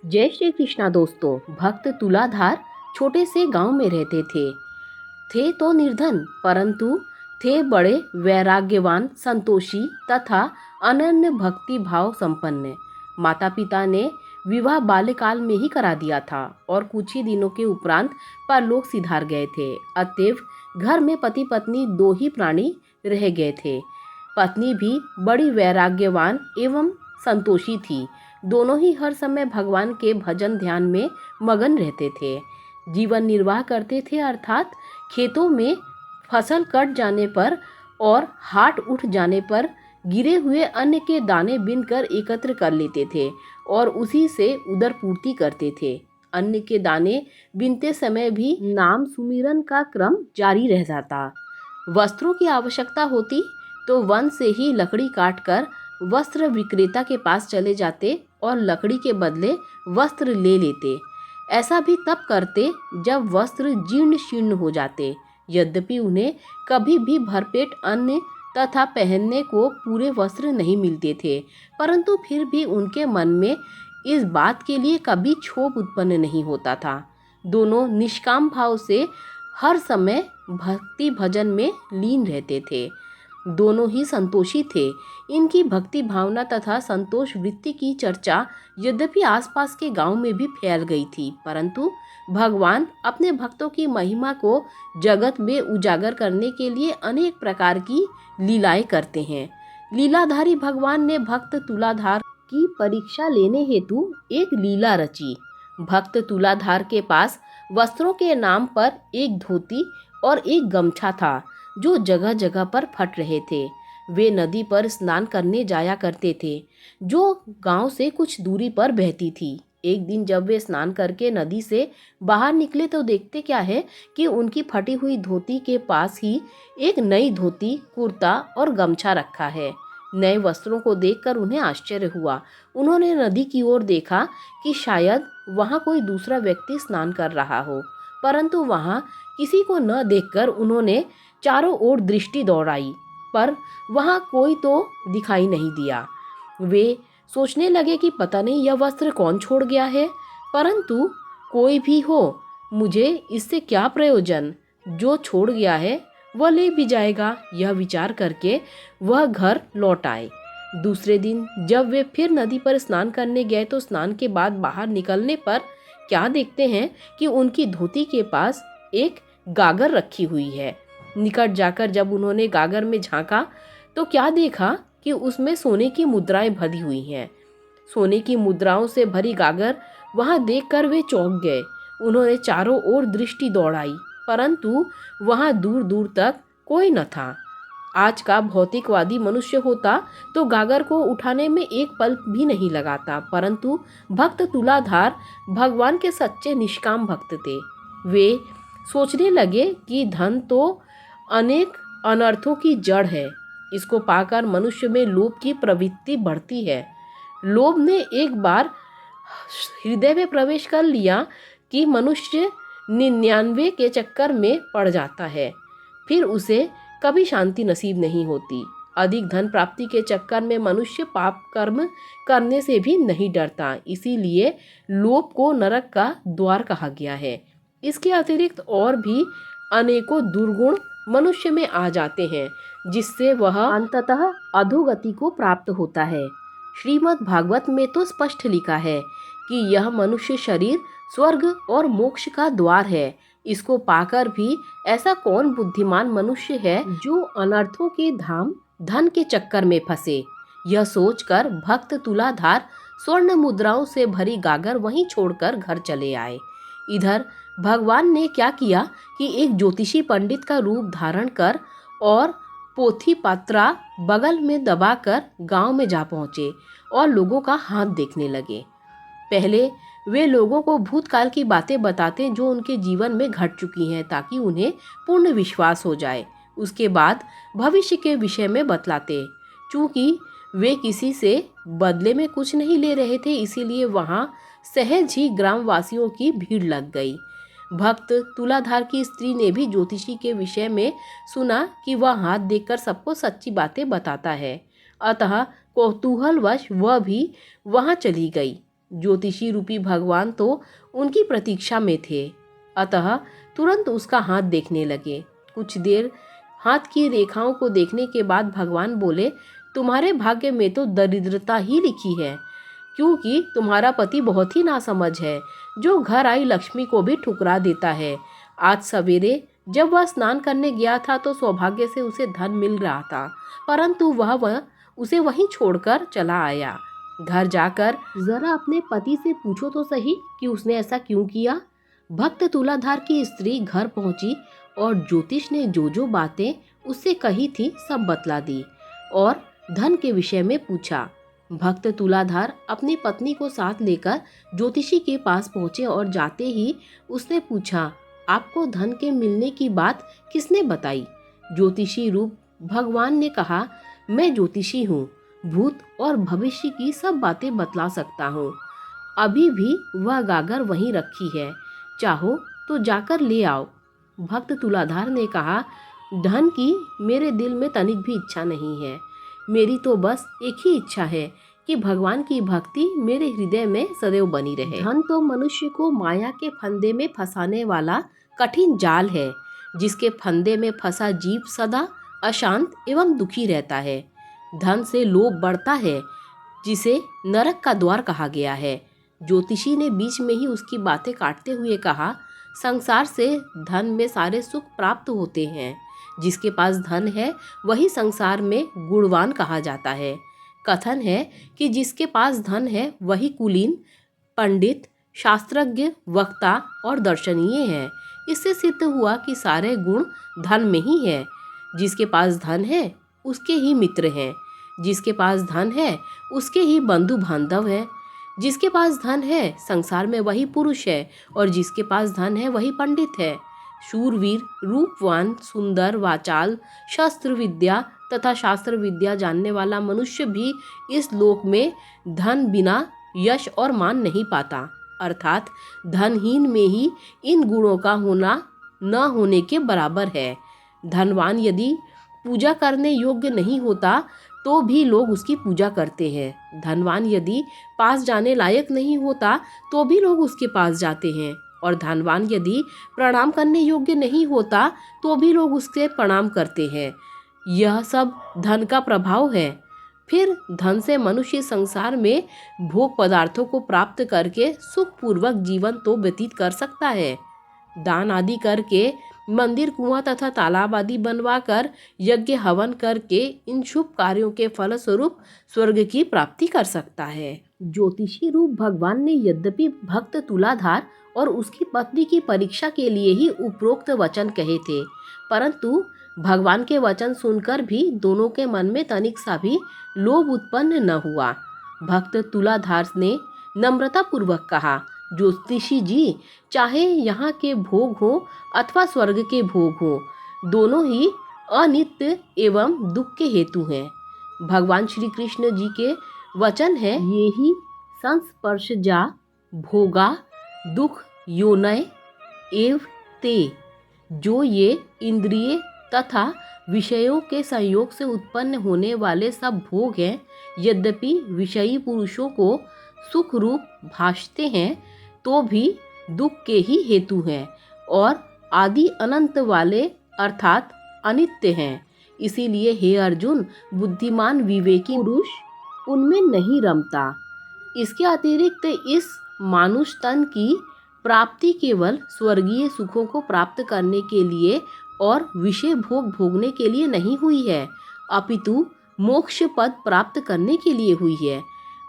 जय श्री कृष्णा दोस्तों। भक्त तुलाधार छोटे से गांव में रहते थे तो निर्धन, परंतु थे बड़े वैराग्यवान, संतोषी तथा अनन्य भक्ति भाव संपन्न। माता पिता ने विवाह बाल्यकाल में ही करा दिया था और कुछ ही दिनों के उपरांत परलोक सिधार गए थे। अतएव घर में पति पत्नी दो ही प्राणी रह गए थे। पत्नी भी बड़ी वैराग्यवान एवं संतोषी थी। दोनों ही हर समय भगवान के भजन ध्यान में मगन रहते थे। जीवन निर्वाह करते थे, अर्थात खेतों में फसल कट जाने पर और हाट उठ जाने पर गिरे हुए अन्न के दाने बीनकर एकत्र कर लेते थे और उसी से उदर पूर्ति करते थे। अन्न के दाने बीनते समय भी नाम सुमिरन का क्रम जारी रह जाता। वस्त्रों की आवश्यकता होती तो वन से ही लकड़ी काटकर वस्त्र विक्रेता के पास चले जाते और लकड़ी के बदले वस्त्र ले लेते। ऐसा भी तब करते जब वस्त्र जीर्ण शीर्ण हो जाते। यद्यपि उन्हें कभी भी भरपेट अन्न तथा पहनने को पूरे वस्त्र नहीं मिलते थे, परंतु फिर भी उनके मन में इस बात के लिए कभी क्षोभ उत्पन्न नहीं होता था। दोनों निष्काम भाव से हर समय भक्ति भजन में लीन रहते थे। दोनों ही संतोषी थे। इनकी भक्ति भावना तथा संतोष वृत्ति की चर्चा यद्यपि आसपास के गांव में भी फैल गई थी, परंतु भगवान अपने भक्तों की महिमा को जगत में उजागर करने के लिए अनेक प्रकार की लीलाएं करते हैं। लीलाधारी भगवान ने भक्त तुलाधार की परीक्षा लेने हेतु एक लीला रची। भक्त तुलाधार के पास वस्त्रों के नाम पर एक धोती और एक गमछा था जो जगह जगह पर फट रहे थे। वे नदी पर स्नान करने जाया करते थे जो गांव से कुछ दूरी पर बहती थी। एक दिन जब वे स्नान करके नदी से बाहर निकले तो देखते क्या है कि उनकी फटी हुई धोती के पास ही एक नई धोती, कुर्ता और गमछा रखा है। नए वस्त्रों को देखकर उन्हें आश्चर्य हुआ। उन्होंने नदी की ओर देखा कि शायद वहां कोई दूसरा व्यक्ति स्नान कर रहा हो, परंतु वहां किसी को न देखकर उन्होंने चारों ओर दृष्टि दौड़ाई, पर वहां कोई तो दिखाई नहीं दिया। वे सोचने लगे कि पता नहीं यह वस्त्र कौन छोड़ गया है, परंतु कोई भी हो, मुझे इससे क्या प्रयोजन, जो छोड़ गया है वह ले भी जाएगा। यह विचार करके वह घर लौट आए। दूसरे दिन जब वे फिर नदी पर स्नान करने गए तो स्नान के बाद बाहर निकलने पर क्या देखते हैं कि उनकी धोती के पास एक गागर रखी हुई है। निकट जाकर जब उन्होंने गागर में झांका तो क्या देखा कि उसमें सोने की मुद्राएं भरी हुई हैं। सोने की मुद्राओं से भरी गागर वहां देखकर वे चौंक गए। उन्होंने चारों ओर दृष्टि दौड़ाई, परंतु वहां दूर दूर तक कोई न था। आज का भौतिकवादी मनुष्य होता तो गागर को उठाने में एक पल भी नहीं लगाता, परंतु भक्त तुलाधार भगवान के सच्चे निष्काम भक्त थे। वे सोचने लगे कि धन तो अनेक अनर्थों की जड़ है। इसको पाकर मनुष्य में लोभ की प्रवृत्ति बढ़ती है। लोभ ने एक बार हृदय में प्रवेश कर लिया कि मनुष्य 99 के चक्कर में पड़ जाता है, फिर उसे कभी शांति नसीब नहीं होती। अधिक धन प्राप्ति के चक्कर में मनुष्य पाप कर्म करने से भी नहीं डरता। इसीलिए लोभ को नरक का द्वार कहा गया है। इसके अतिरिक्त और भी अनेकों दुर्गुण मनुष्य में आ जाते हैं, जिससे वह अंततः अधोगति को प्राप्त होता है। श्रीमद् भागवत में तो स्पष्ट लिखा है कि यह मनुष्य शरीर स्वर्ग और मोक्ष का द्वार है। इसको पाकर भी ऐसा कौन बुद्धिमान मनुष्य है जो अनर्थों के धाम धन के चक्कर में फंसे। यह सोचकर भक्त तुलाधार स्वर्ण मुद्राओं से भरी गागर वहीं छोड़कर घर चले आए। इधर भगवान ने क्या किया कि एक ज्योतिषी पंडित का रूप धारण कर और पोथी पत्रा बगल में दबाकर गांव में जा पहुंचे और लोगों का हाथ देखने लगे। पहले वे लोगों को भूतकाल की बातें बताते जो उनके जीवन में घट चुकी हैं, ताकि उन्हें पूर्ण विश्वास हो जाए। उसके बाद भविष्य के विषय में बतलाते। चूंकि वे किसी से बदले में कुछ नहीं ले रहे थे, इसीलिए वहां सहज ही ग्रामवासियों की भीड़ लग गई। भक्त तुलाधार की स्त्री ने भी ज्योतिषी के विषय में सुना कि वह हाथ देखकर सबको सच्ची बातें बताता है, अतः कौतूहलवश वह भी वहां चली गई। ज्योतिषी रूपी भगवान तो उनकी प्रतीक्षा में थे, अतः तुरंत उसका हाथ देखने लगे। कुछ देर हाथ की रेखाओं को देखने के बाद भगवान बोले, तुम्हारे भाग्य में तो दरिद्रता ही लिखी है, क्योंकि तुम्हारा पति बहुत ही नासमझ है, जो घर आई लक्ष्मी को भी ठुकरा देता है। आज सवेरे जब वह स्नान करने गया था तो सौभाग्य से उसे धन मिल रहा था, परंतु वह उसे वहीं छोड़कर चला आया। घर जाकर जरा अपने पति से पूछो तो सही कि उसने ऐसा क्यों किया। भक्त तुलाधार की स्त्री घर पहुंची और ज्योतिष ने जो जो बातें उससे कही थी सब बतला दी और धन के विषय में पूछा। भक्त तुलाधार अपनी पत्नी को साथ लेकर ज्योतिषी के पास पहुंचे और जाते ही उसने पूछा, आपको धन के मिलने की बात किसने बताई। ज्योतिषी रूप भगवान ने कहा, मैं ज्योतिषी हूँ, भूत और भविष्य की सब बातें बतला सकता हूँ। अभी भी वह गागर वहीं रखी है, चाहो तो जाकर ले आओ। भक्त तुलाधार ने कहा, धन की मेरे दिल में तनिक भी इच्छा नहीं है। मेरी तो बस एक ही इच्छा है कि भगवान की भक्ति मेरे हृदय में सदैव बनी रहे। धन तो मनुष्य को माया के फंदे में फंसाने वाला कठिन जाल है, जिसके फंदे में फंसा जीव सदा अशांत एवं दुखी रहता है। धन से लोभ बढ़ता है, जिसे नरक का द्वार कहा गया है। ज्योतिषी ने बीच में ही उसकी बातें काटते हुए कहा, संसार से धन में सारे सुख प्राप्त होते हैं। जिसके पास धन है वही संसार में गुणवान कहा जाता है। कथन है कि जिसके पास धन है वही कुलीन, पंडित, शास्त्रज्ञ, वक्ता और दर्शनीय है। इससे सिद्ध हुआ कि सारे गुण धन में ही है। जिसके पास धन है उसके ही मित्र हैं, जिसके पास धन है उसके ही बंधु बांधव है। जिसके पास धन है संसार में वही पुरुष है और जिसके पास धन है वही पंडित है। शूरवीर, रूपवान, सुंदर, वाचाल, शस्त्र विद्या तथा शास्त्र विद्या जानने वाला मनुष्य भी इस लोक में धन बिना यश और मान नहीं पाता। अर्थात धनहीन में ही इन गुणों का होना न होने के बराबर है। धनवान यदि पूजा करने योग्य नहीं होता तो भी लोग उसकी पूजा करते हैं। धनवान यदि पास जाने लायक नहीं होता तो भी लोग उसके पास जाते हैं, और धनवान यदि प्रणाम करने योग्य नहीं होता तो भी लोग उसके प्रणाम करते हैं। यह सब धन का प्रभाव है। फिर धन से मनुष्य संसार में भोग पदार्थों को प्राप्त करके सुखपूर्वक जीवन तो व्यतीत कर सकता है। दान आदि करके, मंदिर, कुआं तथा तालाब आदि बनवाकर, यज्ञ हवन करके इन शुभ कार्यों के फलस्वरूप स्वर्ग की प्राप्ति कर सकता है। ज्योतिषी रूप भगवान ने यद्यपि भक्त तुलाधार और उसकी पत्नी की परीक्षा के लिए ही उपरोक्त वचन कहे थे, परंतु भगवान के वचन सुनकर भी दोनों के मन में तनिक सा भी लोभ उत्पन्न न हुआ। भक्त तुलाधार ने नम्रता पूर्वक कहा, ज्योतिषी जी, चाहे यहाँ के भोग हो अथवा स्वर्ग के भोग हो, दोनों ही अनित्य एवं दुख के हेतु हैं। भगवान श्री कृष्ण जी के वचन है, ये ही संस्पर्शजा भोगा दुख योनय एव ते। जो ये इंद्रिय तथा विषयों के संयोग से उत्पन्न होने वाले सब भोग हैं, यद्यपि विषयी पुरुषों को सुख रूप भासते हैं तो भी दुख के ही हेतु हैं और आदि अनंत वाले अर्थात अनित्य हैं। इसीलिए हे अर्जुन, बुद्धिमान विवेकी पुरुष उनमें नहीं रमता। इसके अतिरिक्त इस मानुष तन की प्राप्ति केवल स्वर्गीय सुखों को प्राप्त करने के लिए और विषय भोग भोगने के लिए नहीं हुई है, अपितु मोक्ष पद प्राप्त करने के लिए हुई है।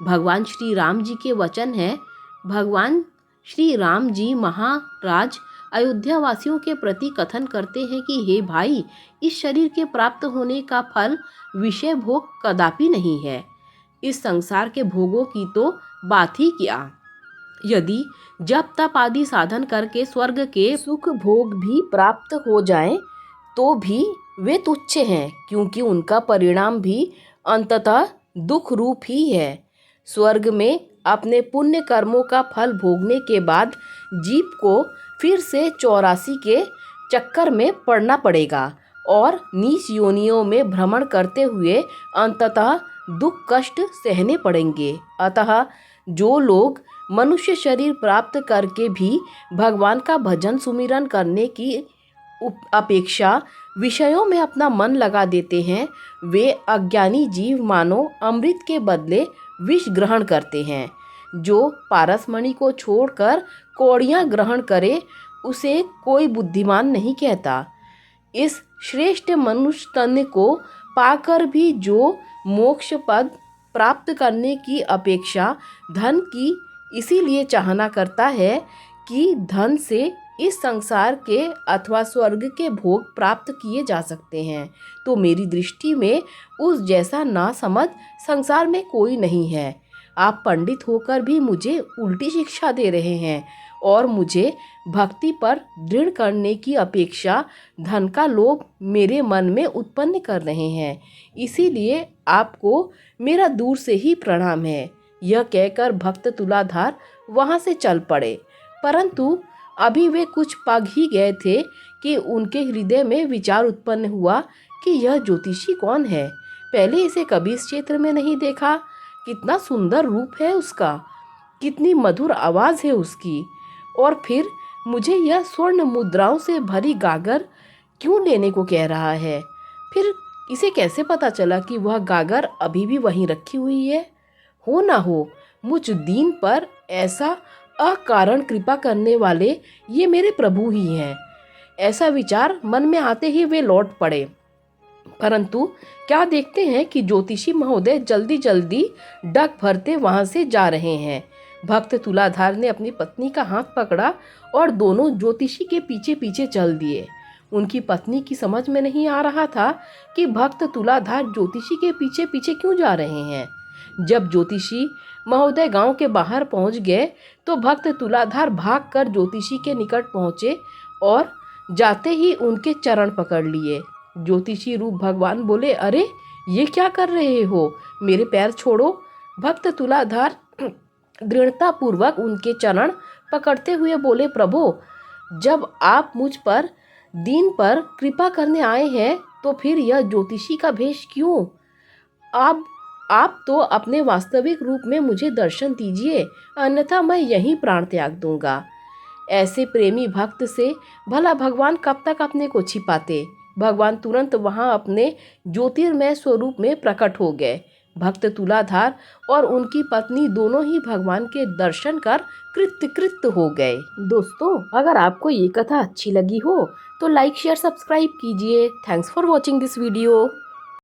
भगवान श्री राम जी के वचन है, भगवान श्री राम जी महाराज अयोध्या वासियों के प्रति कथन करते हैं कि हे भाई, इस शरीर के प्राप्त होने का फल विषय भोग कदापि नहीं है। इस संसार के भोगों की तो बात ही क्या। यदि जप तप आदि साधन करके स्वर्ग के सुख भोग भी प्राप्त हो जाएं, तो भी वे तुच्छ हैं, क्योंकि उनका परिणाम भी अंततः दुख रूप ही है। स्वर्ग में अपने पुण्य कर्मों का फल भोगने के बाद जीव को फिर से 84 के चक्कर में पड़ना पड़ेगा और नीच योनियों में भ्रमण करते हुए अंततः दुख कष्ट सहने पड़ेंगे। अतः जो लोग मनुष्य शरीर प्राप्त करके भी भगवान का भजन सुमिरन करने की अपेक्षा विषयों में अपना मन लगा देते हैं, वे अज्ञानी जीव मानो अमृत के बदले विष ग्रहण करते हैं। जो पारसमणि को छोड़कर कौड़ियाँ ग्रहण करे उसे कोई बुद्धिमान नहीं कहता। इस श्रेष्ठ मनुष्य तन को पाकर भी जो मोक्ष पद प्राप्त करने की अपेक्षा धन की इसीलिए चाहना करता है कि धन से इस संसार के अथवा स्वर्ग के भोग प्राप्त किए जा सकते हैं, तो मेरी दृष्टि में उस जैसा नासमझ संसार में कोई नहीं है। आप पंडित होकर भी मुझे उल्टी शिक्षा दे रहे हैं और मुझे भक्ति पर दृढ़ करने की अपेक्षा धन का लोभ मेरे मन में उत्पन्न कर रहे हैं। इसीलिए आपको मेरा दूर से ही प्रणाम है। यह कहकर भक्त तुलाधार वहाँ से चल पड़े, परंतु अभी वे कुछ पग ही गए थे कि उनके हृदय में विचार उत्पन्न हुआ कि यह ज्योतिषी कौन है। पहले इसे कभी इस क्षेत्र में नहीं देखा। कितना सुंदर रूप है उसका, कितनी मधुर आवाज़ है उसकी, और फिर मुझे यह स्वर्ण मुद्राओं से भरी गागर क्यों लेने को कह रहा है। फिर इसे कैसे पता चला कि वह गागर अभी भी वहीं रखी हुई है। हो ना हो मुझ दीन पर ऐसा अकारण कृपा करने वाले ये मेरे प्रभु ही हैं। ऐसा विचार मन में आते ही वे लौट पड़े, परंतु क्या देखते हैं कि ज्योतिषी महोदय जल्दी जल्दी डग भरते वहां से जा रहे हैं। भक्त तुलाधार ने अपनी पत्नी का हाथ पकड़ा और दोनों ज्योतिषी के पीछे पीछे चल दिए। उनकी पत्नी की समझ में नहीं आ रहा था कि भक्त तुलाधार ज्योतिषी के पीछे पीछे क्यों जा रहे हैं। जब ज्योतिषी महोदय गांव के बाहर पहुंच गए तो भक्त तुलाधार भागकर ज्योतिषी के निकट पहुंचे और जाते ही उनके चरण पकड़ लिए। ज्योतिषी रूप भगवान बोले, अरे ये क्या कर रहे हो, मेरे पैर छोड़ो। भक्त तुलाधार दृढ़ता पूर्वक उनके चरण पकड़ते हुए बोले, प्रभु जब आप मुझ पर दीन पर कृपा करने आए हैं तो फिर यह ज्योतिषी का भेष क्यों। आप तो अपने वास्तविक रूप में मुझे दर्शन दीजिए, अन्यथा मैं यहीं प्राण त्याग दूंगा। ऐसे प्रेमी भक्त से भला भगवान कब तक अपने को छिपाते। भगवान तुरंत वहां अपने ज्योतिर्मय स्वरूप में प्रकट हो गए। भक्त तुलाधार और उनकी पत्नी दोनों ही भगवान के दर्शन कर कृतकृत हो गए। दोस्तों, अगर आपको ये कथा अच्छी लगी हो तो लाइक शेयर सब्सक्राइब कीजिए। Thanks for watching this video.